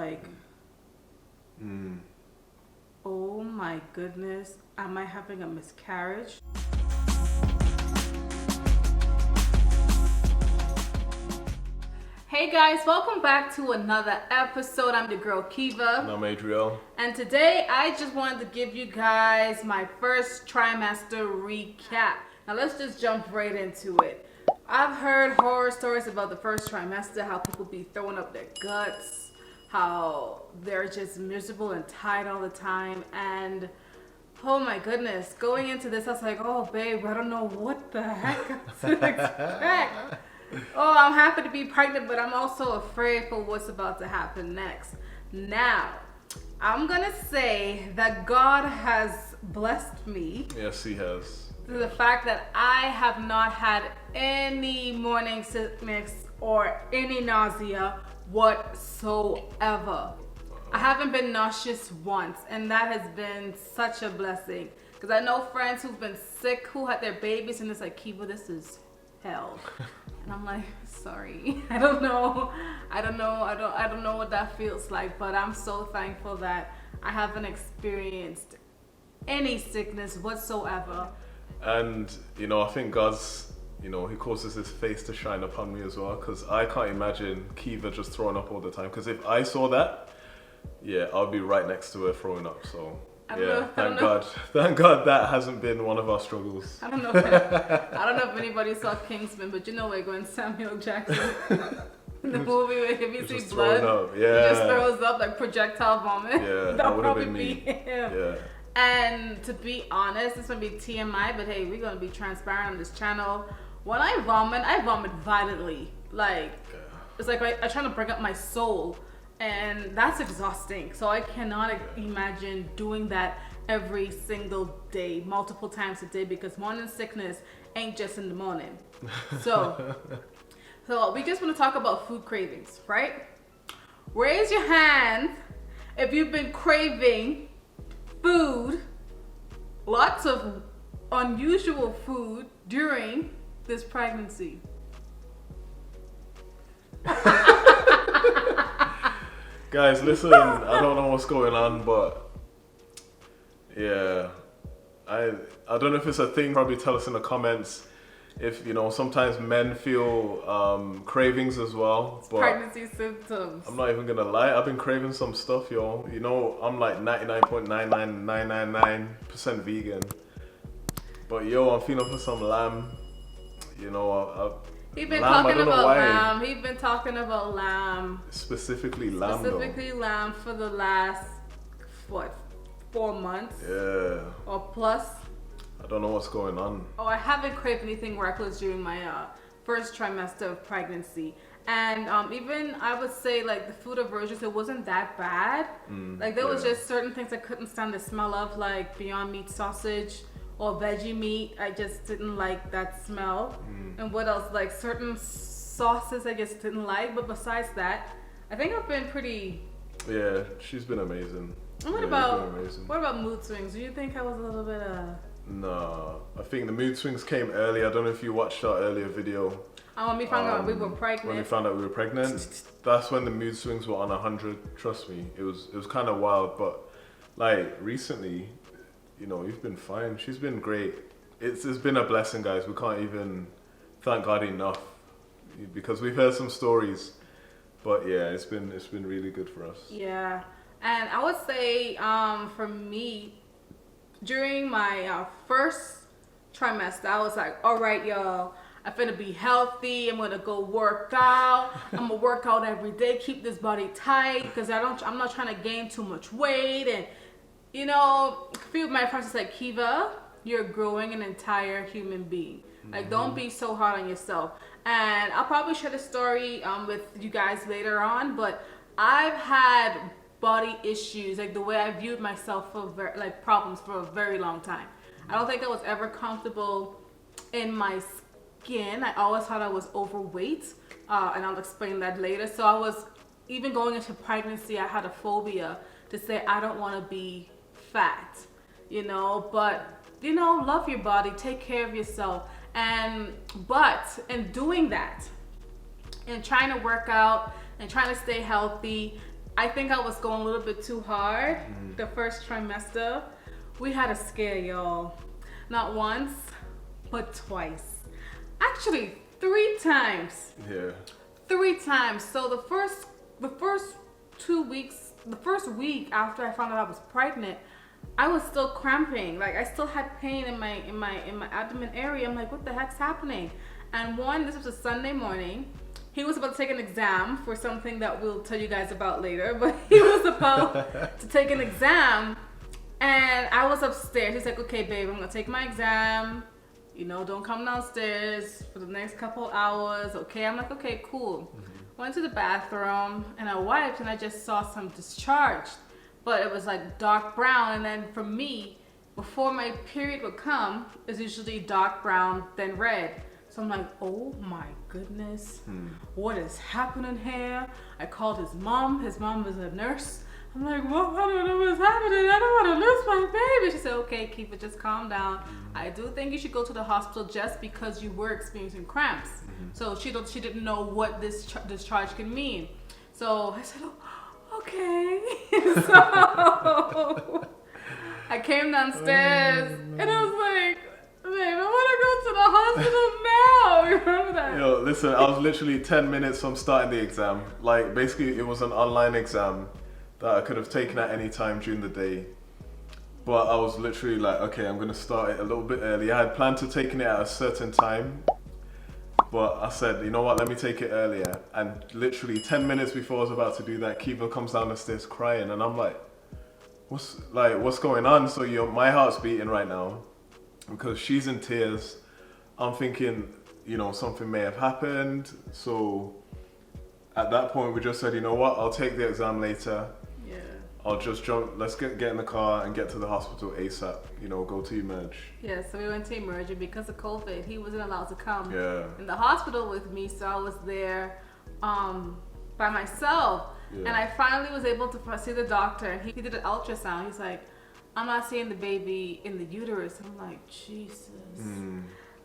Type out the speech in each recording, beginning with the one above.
like, oh my goodness, am I having a miscarriage? Hey guys, welcome back to another episode. I'm the girl Kiva. And I'm Adriel. And today I just wanted to give you guys my first trimester recap. Now let's just jump right into it. I've heard horror stories about the first trimester, how people be throwing up their guts, how they're just miserable and tired all the time. And oh my goodness, going into this, I was like, oh babe, I don't know what the heck to expect. Oh, I'm happy to be pregnant, but I'm also afraid for what's about to happen next. Now, I'm gonna say that God has blessed me. Yes, he has. To the fact that I have not had any morning sickness or any nausea whatsoever. I haven't been nauseous once, and that has been such a blessing. Because I know friends who've been sick who had their babies, and it's like, Kiva, this is hell. And I'm like, sorry, I don't know what that feels like, but I'm so thankful that I haven't experienced any sickness whatsoever. And, I think God's, he causes his face to shine upon me as well, because I can't imagine Kiva just throwing up all the time, because if I saw that, yeah, I'll be right next to her throwing up, so... Thank God that hasn't been one of our struggles. I don't know if anybody saw Kingsman, but when Samuel Jackson in the movie where if you see blood, he just throws up like projectile vomit. Yeah, that would probably be him. Yeah. And to be honest, this might be TMI, but hey, we're gonna be transparent on this channel. When I vomit violently. Like it's like I'm trying to bring up my soul. And that's exhausting. So I cannot imagine doing that every single day, multiple times a day, because morning sickness ain't just in the morning. So we just want to talk about food cravings, right? Raise your hand if you've been craving food, lots of unusual food during this pregnancy. Guys, listen, I don't know what's going on, but yeah, I don't know if it's a thing. Probably tell us in the comments if, sometimes men feel cravings as well. But pregnancy symptoms. I'm not even gonna lie, I've been craving some stuff, yo. I'm like 99.99999% vegan. But yo, I'm feeling for some lamb. He's been talking about lamb. He's been talking about lamb. Specifically lamb for the last, 4 months? Yeah. Or plus. I don't know what's going on. Oh, I haven't craved anything reckless during my first trimester of pregnancy. And even I would say like the food aversions, it wasn't that bad. There was just certain things I couldn't stand the smell of, like Beyond Meat sausage or veggie meat. I just didn't like that smell. And what else? Like certain sauces I just didn't like. But besides that, I think I've been pretty... Yeah, she's been amazing. And what about mood swings? Do you think I was a little bit... No, I think the mood swings came early. I don't know if you watched our earlier video. When we found out we were pregnant. When we found out we were pregnant, that's when the mood swings were on 100. Trust me, it was kind of wild. But like recently, you've been fine. She's been great. It's been a blessing, guys. We can't even thank God enough, because we've heard some stories. But yeah, it's been really good for us. Yeah, and I would say for me, during my first trimester, I was like, all right, y'all, I'm finna be healthy. I'm gonna go work out. I'm gonna work out every day, keep this body tight, because I'm not trying to gain too much weight. And a few of my friends was like, Kiva, you're growing an entire human being. Like, don't be so hard on yourself. And I'll probably share the story with you guys later on, but I've had body issues, like the way I viewed myself problems for a very long time. I don't think I was ever comfortable in my skin. I always thought I was overweight, and I'll explain that later. So I was, even going into pregnancy, I had a phobia to say I don't want to be fat, but love your body, take care of yourself. But in doing that, and trying to work out and trying to stay healthy, I think I was going a little bit too hard the first trimester. We had a scare, y'all. Not once, but twice. Actually, 3 times. Yeah. 3 times. So the first 2 weeks, the first week after I found out I was pregnant, I was still cramping. Like I still had pain in my abdomen area. I'm like, what the heck's happening? And this was a Sunday morning. He was about to take an exam for something that we'll tell you guys about later, but he was about to take an exam, and I was upstairs. He's like, okay, babe, I'm gonna take my exam. You know, don't come downstairs for the next couple hours, okay? I'm like, okay, cool. Went to the bathroom, and I wiped, and I just saw some discharge, but it was like dark brown, and then for me, before my period would come, it's usually dark brown, then red. So I'm like, oh my goodness, what is happening here? I called his mom. His mom was a nurse. I'm like, well, I don't know what's happening. I don't want to lose my baby. She said, okay, Kiva, just calm down. I do think you should go to the hospital just because you were experiencing cramps. So she didn't know what this discharge can mean. So I said, oh, okay. So I came downstairs and I was like, babe, I want to go to the hospital now. You remember that? Yo, listen, I was literally 10 minutes from starting the exam. Like, basically, it was an online exam that I could have taken at any time during the day. But I was literally like, okay, I'm going to start it a little bit early. I had planned to taking it at a certain time. But I said, you know what, let me take it earlier. And literally 10 minutes before I was about to do that, Kiva comes down the stairs crying. And I'm like, what's going on? So my heart's beating right now because she's in tears. I'm thinking, you know, something may have happened. So at that point, we just said, you know what, I'll take the exam later. Yeah. I'll just jump, let's get in the car and get to the hospital ASAP, you know, go to Emerge. Yeah, so we went to Emerge, and because of COVID, he wasn't allowed to come in the hospital with me, so I was there by myself. Yeah. And I finally was able to see the doctor, and he did an ultrasound. He's like, I'm not seeing the baby in the uterus. I'm like, Jesus.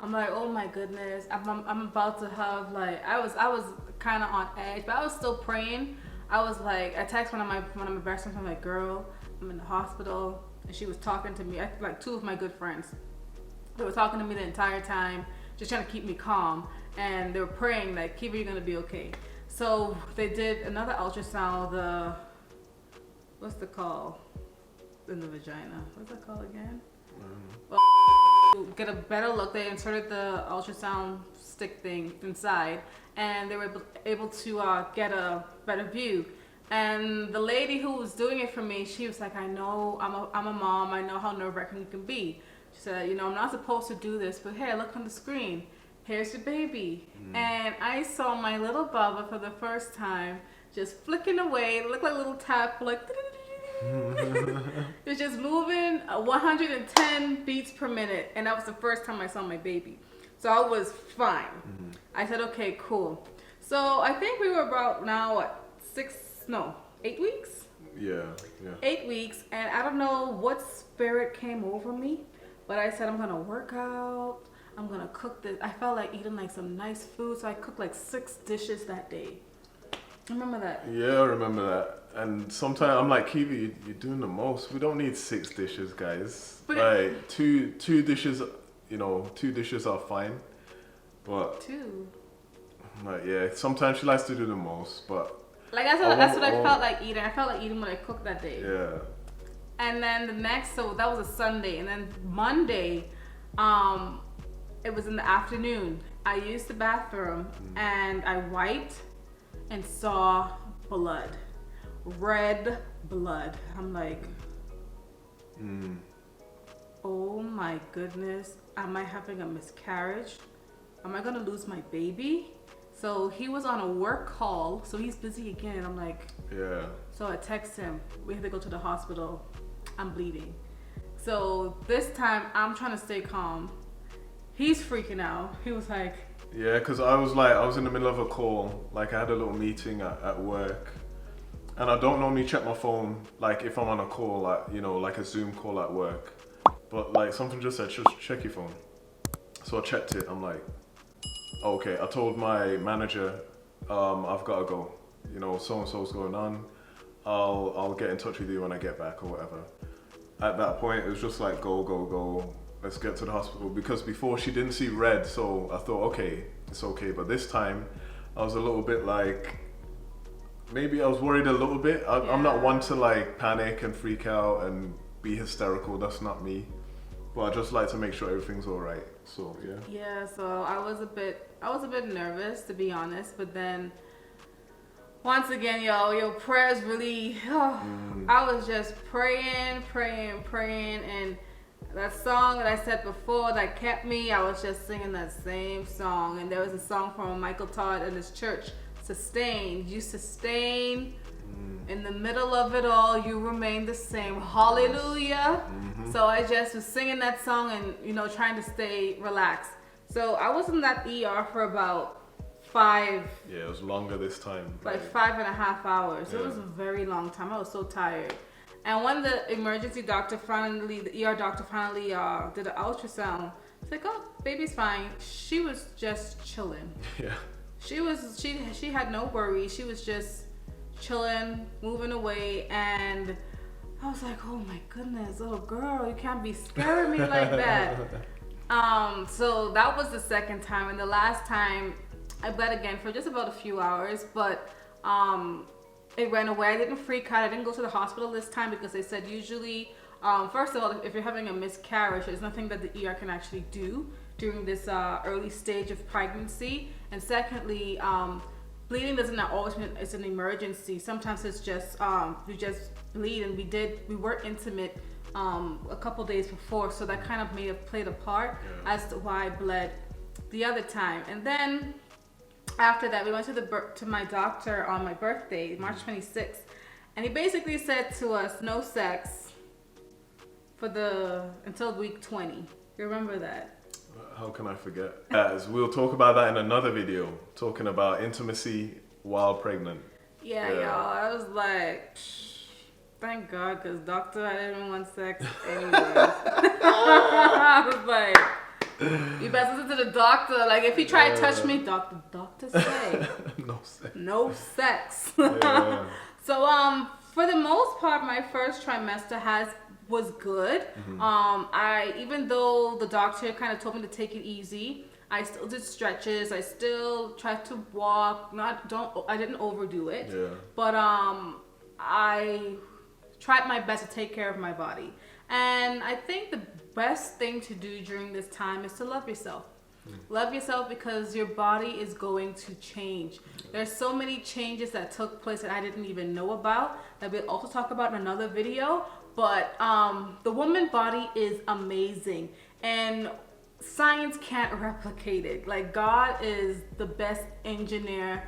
I'm like, oh my goodness. I'm about to have, like, I was kind of on edge, but I was still praying. I was like, I texted one of my best friends. I'm like, girl, I'm in the hospital, and she was talking to me. Like 2 of my good friends, they were talking to me the entire time, just trying to keep me calm, and they were praying like, Kiva, you're gonna be okay. So they did another ultrasound. What's the call in the vagina? What's that called again? Well, to get a better look, they inserted the ultrasound stick thing inside, and they were able to get a better view. And the lady who was doing it for me, she was like, I know, I'm a mom, I know how nerve-wracking it can be. She said, you know, I'm not supposed to do this, but here, look on the screen. Here's your baby. And I saw my little Bubba for the first time just flicking away. It looked like a little tap, like it's just moving 110 beats per minute, and that was the first time I saw my baby. So I was fine. I said, okay, cool. So I think we were about now, what, 8 weeks? Yeah. 8 weeks, and I don't know what spirit came over me, but I said, I'm gonna work out, I'm gonna cook this. I felt like eating like some nice food, so I cooked like 6 dishes that day. Remember that? Yeah, I remember that. And sometimes I'm like, Kiva, you're doing the most. We don't need 6 dishes, guys. But like two dishes, you know, 2 dishes are fine. But 2. Like, yeah, sometimes she likes to do the most, but like that's what I felt like eating. I felt like eating when I cooked that day. Yeah. And then so that was a Sunday, and then Monday, it was in the afternoon. I used the bathroom and I wiped and saw blood. Red blood. I'm like, oh my goodness, am I having a miscarriage? Am I gonna lose my baby? So he was on a work call, so he's busy again. I'm like, yeah. So I text him, we have to go to the hospital, I'm bleeding. So this time I'm trying to stay calm. He's freaking out. He was like, yeah, because I was in the middle of a call, like I had a little meeting at work. And I don't normally check my phone, like if I'm on a call, like, you know, like a Zoom call at work. But like something just said, just check your phone. So I checked it. I'm like, okay. I told my manager, I've got to go. You know, so and so's going on. I'll get in touch with you when I get back or whatever. At that point, it was just like, go, go, go. Let's get to the hospital. Because before she didn't see red, so I thought, okay, it's okay. But this time, I was a little bit like, maybe I was worried a little bit. I'm not one to like panic and freak out and be hysterical. That's not me. But I just like to make sure everything's all right. So yeah. Yeah, so I was a bit nervous, to be honest, but then once again, your prayers really, I was just praying, and that song that I said before that kept me, I was just singing that same song. And there was a song from Michael Todd in his church, Sustain. You sustain in the middle of it all, you remain the same. Hallelujah. So I just was singing that song and, trying to stay relaxed. So I was in that ER for about 5. Yeah, it was longer this time. Like 5.5 hours. Yeah. It was a very long time. I was so tired. And when the emergency doctor the ER doctor finally did an ultrasound, it's like, oh, baby's fine. She was just chilling. Yeah. She had no worries. She was just chilling, moving away, and I was like, oh my goodness, little girl, you can't be scaring me like that. So that was the second time, and the last time I bled again for just about a few hours, but it went away. I didn't freak out. I didn't go to the hospital this time because they said usually, first of all, if you're having a miscarriage, there's nothing that the ER can actually do during this early stage of pregnancy. And secondly, bleeding doesn't always mean it's an emergency. Sometimes it's just you just bleed, and we were intimate a couple days before, so that kind of played a part as to why I bled the other time. And then after that, we went to my doctor on my birthday, March 26th, and he basically said to us, no sex until week 20. You remember that? How can I forget? As we'll talk about that in another video, talking about intimacy while pregnant. Yeah, y'all. I was like, thank God, because doctor, I didn't want sex anyway. I was like, you best listen to the doctor. Like, if he tried to touch me, doctor say no sex. No sex. Yeah. So, for the most part, my first trimester was good. Even though the doctor kind of told me to take it easy, I still did stretches. I still tried to walk. I didn't overdo it. Yeah. But I tried my best to take care of my body. And I think the best thing to do during this time is to love yourself. Love yourself, because your body is going to change. There's so many changes that took place that I didn't even know about, that we'll also talk about in another video. But the woman body is amazing, and science can't replicate it. Like, God is the best engineer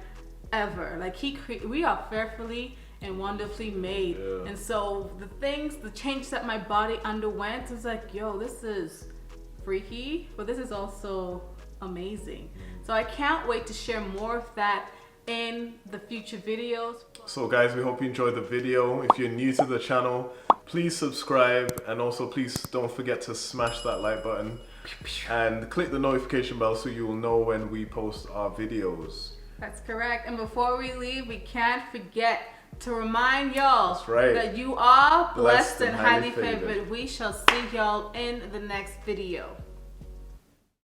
ever. Like, we are fearfully and wonderfully made. Yeah. And so the changes that my body underwent, was like, yo, this is freaky, but this is also amazing. So I can't wait to share more of that in the future videos. So guys, we hope you enjoyed the video. If you're new to the channel, please subscribe, and also please don't forget to smash that like button and click the notification bell so you will know when we post our videos. That's correct. And before we leave, we can't forget to remind y'all that you are blessed and highly favored. We shall see y'all in the next video.